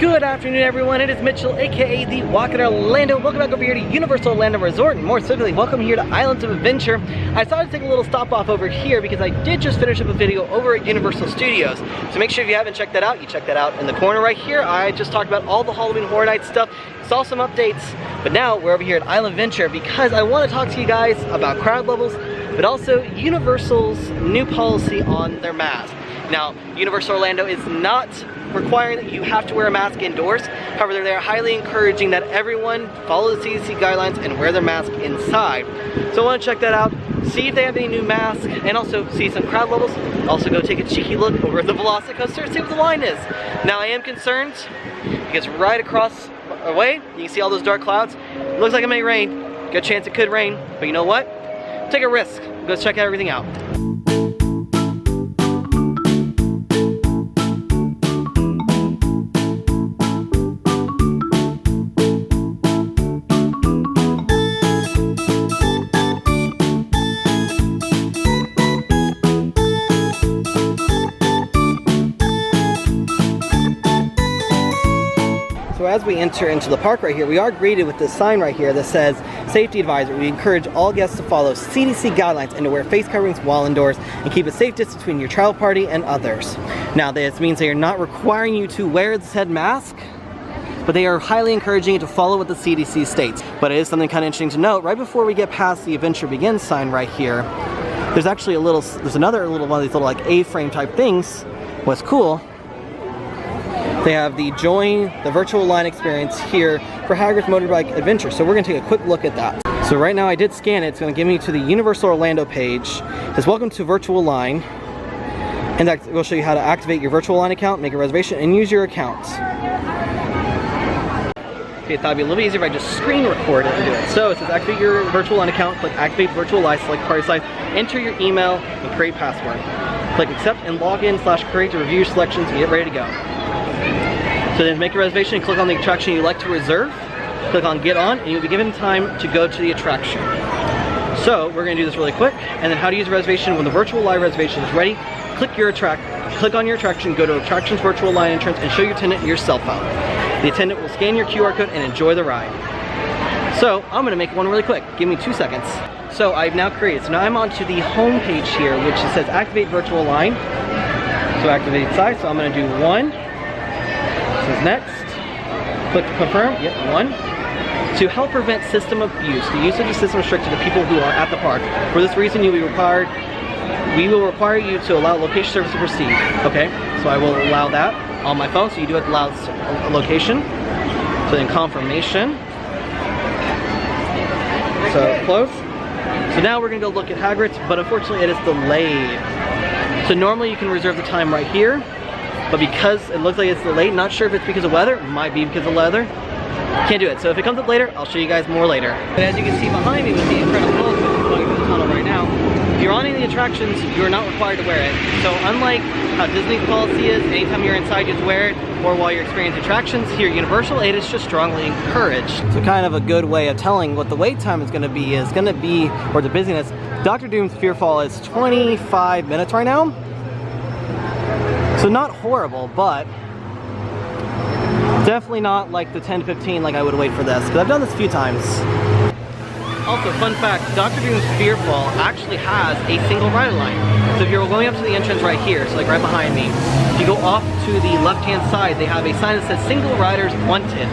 Good afternoon, everyone. It is Mitchell, aka the Walk in Orlando. Welcome back over here to Universal Orlando Resort, and more specifically, welcome here to Islands of Adventure. I decided to take a little stop off over here because I did just finish up a video over at Universal Studios. So make sure if you haven't checked that out, you check that out in the corner right here. I just talked about all the Halloween Horror Nights stuff, saw some updates, but now we're over here at Island Adventure because I want to talk to you guys about crowd levels, but also Universal's new policy on their mask. Now, Universal Orlando is not requiring that you have to wear a mask indoors. However, they're highly encouraging that everyone follow the CDC guidelines and wear their mask inside. So I want to check that out, see if they have any new masks, and also see some crowd levels. Also go take a cheeky look over at the Velocicoaster and see what the line is. Now, I am concerned because right across the way, you can see all those dark clouds. It looks like it may rain. Good chance it could rain, but you know what? Take a risk. Go check everything out. So as we enter into the park right here, we are greeted with this sign right here that says, Safety Advisor. We encourage all guests to follow CDC guidelines and to wear face coverings while indoors and keep a safe distance between your travel party and others. Now, this means they are not requiring you to wear the said mask, but they are highly encouraging you to follow what the CDC states. But it is something kind of interesting to note. Right before we get past the Adventure Begins sign right here, there's actually there's another little one of these little like A-frame type things. What's cool, they have the Join the Virtual Line experience here for Hagrids Motorbike Adventure. So we're gonna take a quick look at that. So right now I did scan it. It's gonna give me to the Universal Orlando page. It says, welcome to Virtual Line. And that will show you how to activate your Virtual Line account, make a reservation, and use your account. Okay, I thought it'd be a little bit easier if I just screen record it and do it. So it says activate your Virtual Line account, click activate Virtual Line, select party size, enter your email, and create password. Click accept and log in / create to review your selections and get ready to go. So then make a reservation and click on the attraction you'd like to reserve. Click on get on and you'll be given time to go to the attraction. So we're gonna do this really quick, and then how to use a reservation when the virtual live reservation is ready. Click on your attraction, go to attractions virtual line entrance and show your attendant your cell phone. The attendant will scan your QR code and enjoy the ride. So I'm gonna make one really quick. Give me 2 seconds. So I've now created, so now I'm onto the home page here, which says activate virtual line. So activate size, so I'm gonna do 1. This is next. Click to confirm. Yep, 1. To help prevent system abuse, the usage of system restricted to people who are at the park. For this reason, we will require you to allow location service to proceed. Okay, so I will allow that on my phone. So you do have to allow location. So then confirmation. So close. So now we're gonna go look at Hagrids, but unfortunately it is delayed. So normally you can reserve the time right here. But because it looks like it's delayed, not sure if it's because of weather, it might be because of weather. Can't do it. So if it comes up later, I'll show you guys more later. But as you can see behind me with the incredible roller coaster going through the tunnel right now, if you're on any of the attractions, you're not required to wear it. So unlike how Disney's policy is, anytime you're inside you have to wear it, or while you're experiencing attractions, here at Universal, it is just strongly encouraged. So kind of a good way of telling what the wait time is gonna be, or the busyness. Dr. Doom's Fearfall is 25 minutes right now. So not horrible, but definitely not like the 10 to 15 like I would wait for this, because I've done this a few times. Also, fun fact, Dr. Doom's Fearfall actually has a single rider line. So if you're going up to the entrance right here, so like right behind me, if you go off to the left-hand side, they have a sign that says single riders wanted.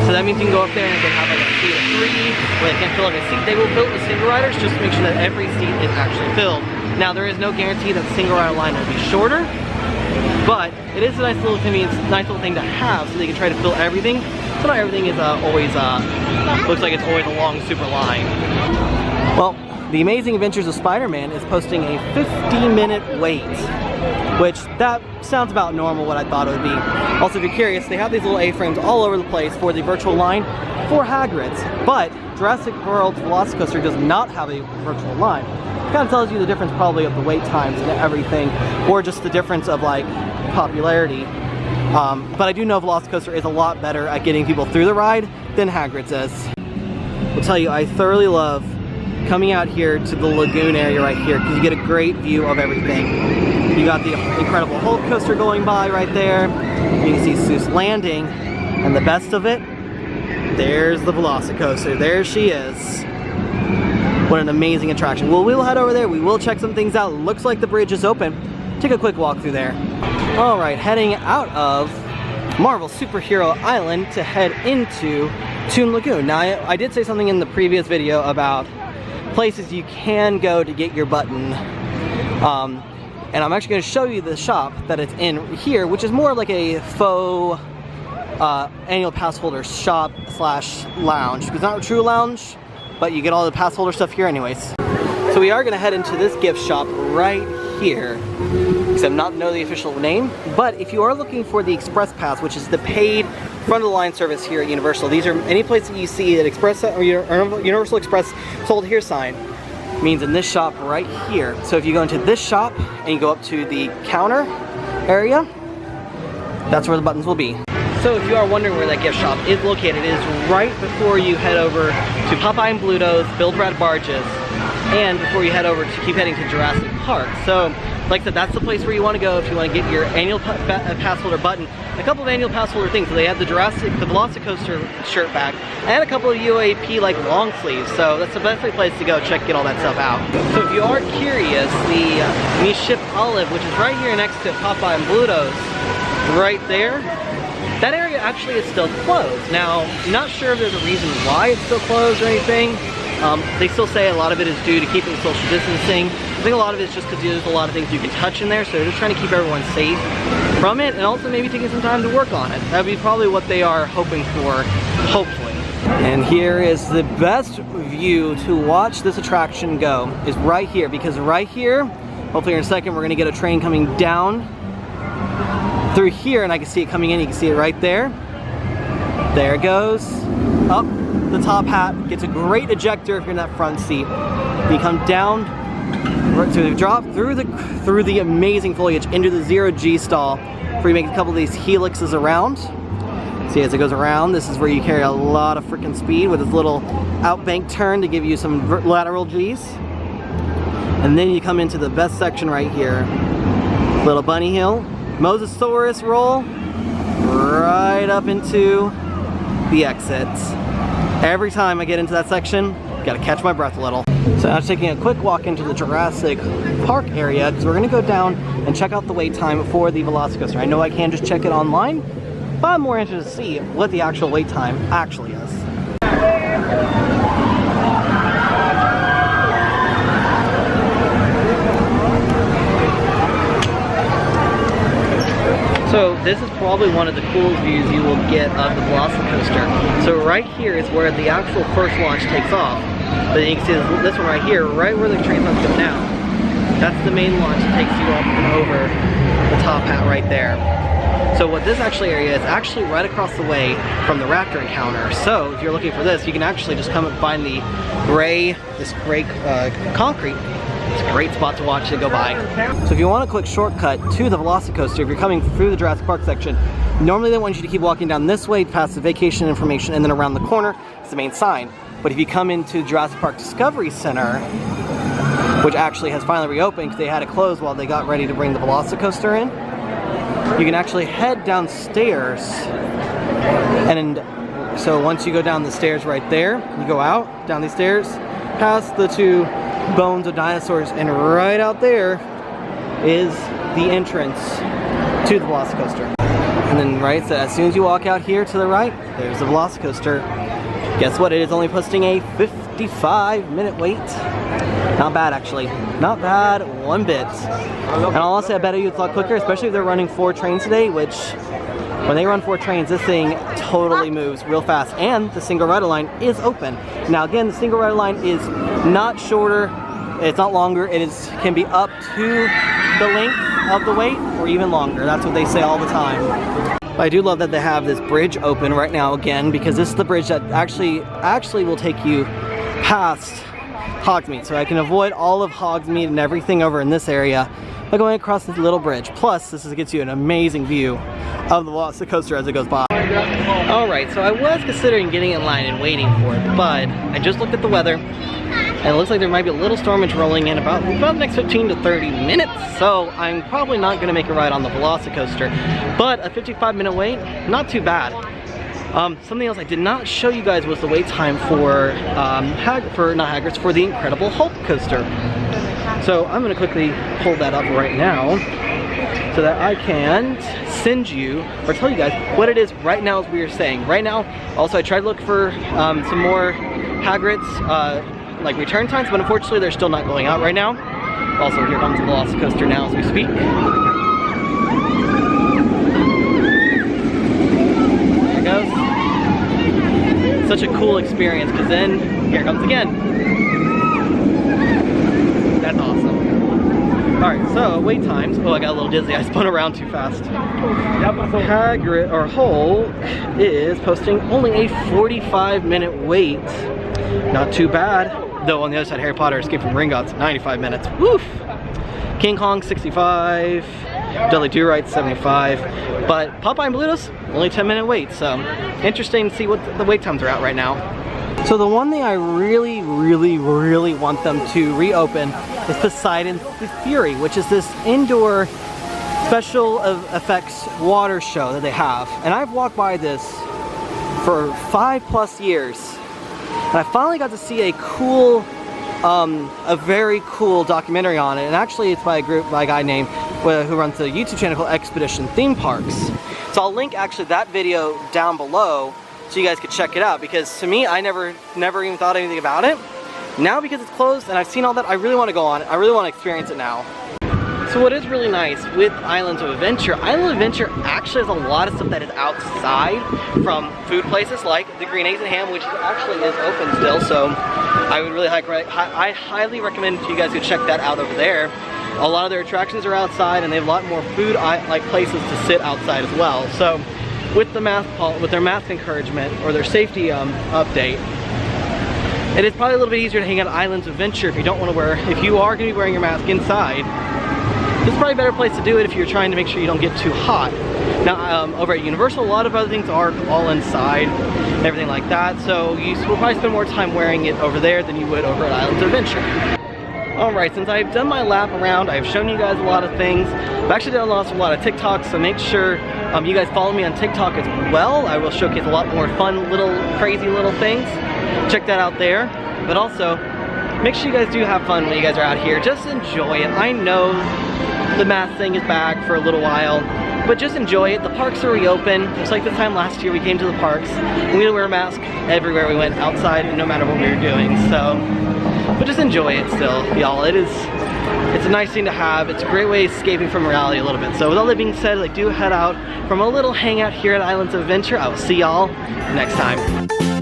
So that means you can go up there and if they have like a seat of 3, where they can't fill up a seat, they will fill it with single riders just to make sure that every seat is actually filled. Now, there is no guarantee that the single rider line will be shorter, but it is a nice little convenience, nice little thing to have so they can try to fill everything. So not everything is always, looks like it's always a long super line. Well, The Amazing Adventures of Spider-Man is posting a 50-minute wait, which that sounds about normal what I thought it would be. Also, if you're curious, they have these little A-frames all over the place for the virtual line for Hagrids, but Jurassic World's Velocicoaster does not have a virtual line. It kind of tells you the difference probably of the wait times and everything, or just the difference of like popularity. But I do know Velocicoaster is a lot better at getting people through the ride than Hagrids is. I'll tell you, I thoroughly love coming out here to the lagoon area right here because you get a great view of everything. You got the Incredible Hulk coaster going by right there. You can see Seuss Landing. And the best of it, there's the Velocicoaster. There she is. What an amazing attraction. Well, we will head over there. We will check some things out. Looks like the bridge is open. Take a quick walk through there. All right, heading out of Marvel Superhero Island to head into Toon Lagoon. Now, I did say something in the previous video about places you can go to get your button. And I'm actually going to show you the shop that it's in here, which is more like a faux annual pass holder shop slash lounge. It's not a true lounge, but you get all the pass holder stuff here anyways. So we are going to head into this gift shop right here. Except not know the official name, but if you are looking for the Express Pass, which is the paid front of the line service here at Universal, these are any place that you see that Express or Universal Express sold here sign, means in this shop right here. So if you go into this shop and you go up to the counter area, that's where the buttons will be. So if you are wondering where that gift shop is located, it is right before you head over to Popeye and Bluto's, Build Rad Barges, and before you head over to keep heading to Jurassic Park. So like I said, that's the place where you want to go if you want to get your annual pass holder button. A couple of annual pass holder things. So they have the Velocicoaster shirt back and a couple of UAP like long sleeves. So that's the best place to go get all that stuff out. So if you are curious, the new ship Olive, which is right here next to Popeye and Bluto's, right there, that area actually is still closed. Now, I'm not sure if there's a reason why it's still closed or anything. They still say a lot of it is due to keeping social distancing. I think a lot of it is just because there's a lot of things you can touch in there, so they're just trying to keep everyone safe from it, and also maybe taking some time to work on it. That would be probably what they are hoping for, hopefully. And here is the best view to watch this attraction go, is right here, because right here, hopefully in a second, we're going to get a train coming down through here, and I can see it coming in. You can see it right there. There it goes. Up the top hat, gets a great ejector if you're in that front seat. You come down, to drop through the amazing foliage into the 0G stall, where you make a couple of these helixes around. See, as it goes around, this is where you carry a lot of freaking speed with this little outbank turn to give you some lateral G's. And then you come into the best section right here. Little bunny hill, Mosasaurus roll, right up into the exits. Every time I get into that section, gotta catch my breath a little. So now taking a quick walk into the Jurassic Park area, because we're gonna go down and check out the wait time for the Velocicoaster. I know I can just check it online, but I'm more interested to see what the actual wait time actually is. So this is probably one of the coolest views you will get of the Velocicoaster. So right here is where the actual first launch takes off. But you can see this one right here, right where the train runs go now. That's the main launch that takes you up and over the top hat right there. So what this actually area is actually right across the way from the Raptor encounter. So if you're looking for this, you can actually just come and find this gray concrete. It's a great spot to watch it go by. So if you want a quick shortcut to the Velocicoaster, if you're coming through the Jurassic Park section, normally they want you to keep walking down this way past the vacation information, and then around the corner is the main sign. But if you come into Jurassic Park Discovery Center, which actually has finally reopened because they had it closed while they got ready to bring the Velocicoaster in, you can actually head downstairs. And so once you go down the stairs right there, you go out, down these stairs, past the two bones of dinosaurs, and right out there is the entrance to the Velocicoaster. And then right, so as soon as you walk out here to the right, there's the Velocicoaster. Guess what? It is only posting a 55-minute wait. Not bad, actually. Not bad one bit. And honestly, I bet you it's a lot quicker, especially if they're running 4 trains today, which when they run 4 trains, this thing totally moves real fast. And the single rider line is open. Now again, the single rider line is not shorter, it's not longer, can be up to the length of the wait or even longer. That's what they say all the time. But I do love that they have this bridge open right now again, because this is the bridge that actually will take you past Hogsmeade. So I can avoid all of Hogsmeade and everything over in this area by going across this little bridge. Plus, this gets you an amazing view of the Velocicoaster as it goes by. Alright, so I was considering getting in line and waiting for it, but I just looked at the weather. And it looks like there might be a little stormage rolling in about the next 15 to 30 minutes. So I'm probably not gonna make a ride on the Velocicoaster, but a 55-minute wait, not too bad. Something else I did not show you guys was the wait time for, for the Incredible Hulk coaster. So I'm gonna quickly pull that up right now so that I can send you, or tell you guys what it is right now as we are saying. Right now, also I tried to look for some more Hagrids, like return times, but unfortunately they're still not going out right now. Also, here comes the Velocicoaster now as we speak. There it goes. Such a cool experience, because then, here it comes again. That's awesome. Alright, so wait times. Oh, I got a little dizzy. I spun around too fast. Hagrid, or Hulk, is posting only a 45-minute wait. Not too bad. Though on the other side, Harry Potter Escape from Gringotts, 95 minutes. Woof! King Kong, 65. Dudley Do-Right, 75. But Popeye and Bluto's, only 10-minute wait. So interesting to see what the wait times are at right now. So the one thing I really want them to reopen is Poseidon Fury, which is this indoor special effects water show that they have. And I've walked by this for 5+ years. And I finally got to see a very cool documentary on it. And actually it's by a guy named, who runs a YouTube channel called Expedition Theme Parks. So I'll link actually that video down below so you guys could check it out, because to me, I never even thought anything about it. Now because it's closed and I've seen all that, I really want to go on it. I really want to experience it now. So what is really nice with Islands of Adventure actually has a lot of stuff that is outside from food places like the Green Eggs and Ham, which actually is open still. So I would really I highly recommend you guys go check that out over there. A lot of their attractions are outside, and they have a lot more food like places to sit outside as well. So with their mask encouragement or their safety update, it is probably a little bit easier to hang out at Islands of Adventure if you don't want to if you are going to be wearing your mask inside. This is probably a better place to do it if you're trying to make sure you don't get too hot. Now, over at Universal, a lot of other things are all inside, and everything like that, so you will probably spend more time wearing it over there than you would over at Islands of Adventure. Alright, since I've done my lap around, I've shown you guys a lot of things. I've actually done a lot of TikToks, so make sure you guys follow me on TikTok as well. I will showcase a lot more fun, crazy little things. Check that out there. But also, make sure you guys do have fun when you guys are out here. Just enjoy it. I know the mask thing is back for a little while, but just enjoy it. The parks are reopened. Just like this time last year, we came to the parks and we had to wear a mask everywhere we went outside, no matter what we were doing. So, but just enjoy it still, y'all. It's a nice thing to have. It's a great way of escaping from reality a little bit. So with all that being said, do head out from a little hangout here at Islands of Adventure. I will see y'all next time.